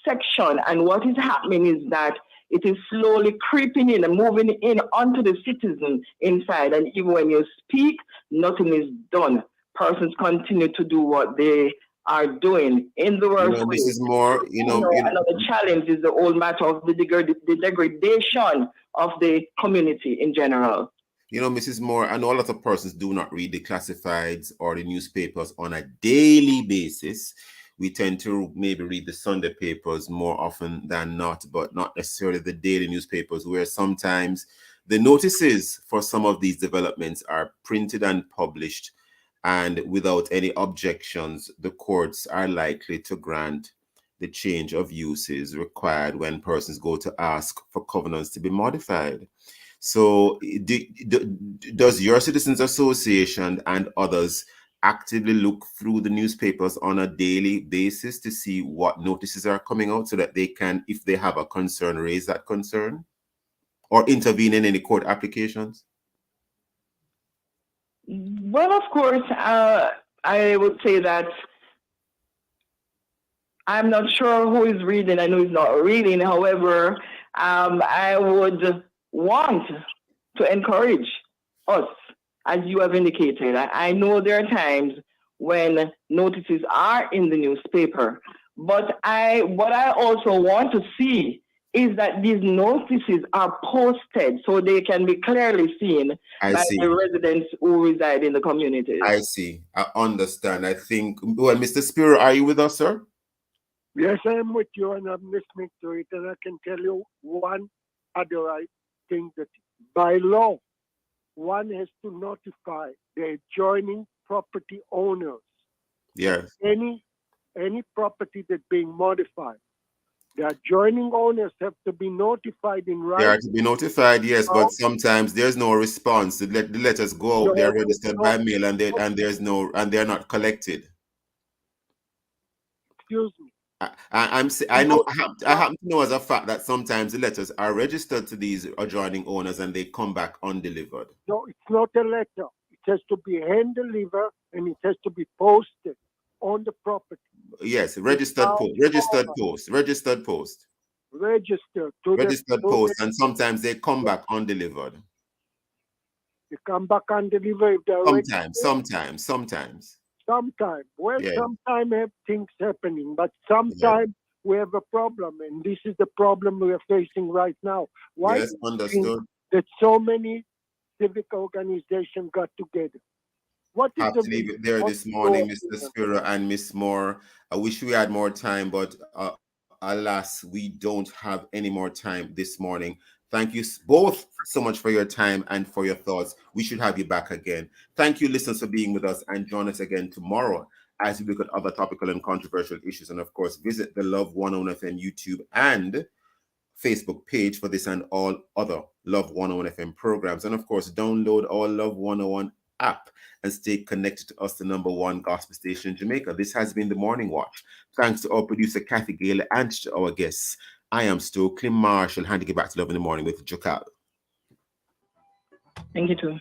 section. And what is happening is that it is slowly creeping in and moving in onto the citizen inside. And even when you speak, nothing is done. Persons continue to do what they are doing in the worst way. Mrs. Moore, another challenge is the whole matter of the degradation of the community in general. You know, Mrs. Moore, I know a lot of persons do not read the classifieds or the newspapers on a daily basis. We tend to maybe read the Sunday papers more often than not, but not necessarily the daily newspapers, where sometimes the notices for some of these developments are printed and published, and without any objections, the courts are likely to grant the change of uses required when persons go to ask for covenants to be modified. So does your Citizens Association and others actively look through the newspapers on a daily basis to see what notices are coming out so that they can, if they have a concern, raise that concern or intervene in any court applications? Well, of course, I would say that I'm not sure who is reading and who is not reading. However, I would want to encourage us, as you have indicated. I know there are times when notices are in the newspaper, but what I also want to see is that these notices are posted so they can be clearly seen by the residents who reside in the community. I see. I understand. I think, well, Mr. Spiro, are you with us, sir? Yes, I am with you, and I'm listening to it. And I can tell you one other thing, that by law, one has to notify the adjoining property owners. Yes. Any property that's being modified, the adjoining owners have to be notified in writing. They are to be notified, yes, but sometimes there's no response. The letters go out, they're registered by mail, and they're not collected. Excuse me. I happen to know as a fact that sometimes the letters are registered to these adjoining owners and they come back undelivered. No, it's not a letter. It has to be hand delivered and it has to be posted on the property. Yes, registered post. Registered post, and sometimes they come back undelivered. They come back undelivered. Sometimes. Well, sometimes have things happening, but sometimes we have a problem, and this is the problem we are facing right now. Why? Yes, understood. That so many civic organizations got together. What is have to leave it there this morning, Mr. Spiro and Miss Moore. I wish we had more time, but alas, we don't have any more time this morning. Thank you both so much for your time and for your thoughts. We should have you back again. Thank you, listeners, for being with us, and join us again tomorrow as we look at other topical and controversial issues. And of course, visit the Love 101 FM YouTube and Facebook page for this and all other Love 101 FM programs. And of course, download our Love 101 app and stay connected to us, the #1 gospel station in Jamaica. This has been the Morning Watch. Thanks to our producer, Kathy Gale, and to our guests. I am Stokeley Marshall, handing it back to Love in the Morning with Jokal. Thank you too.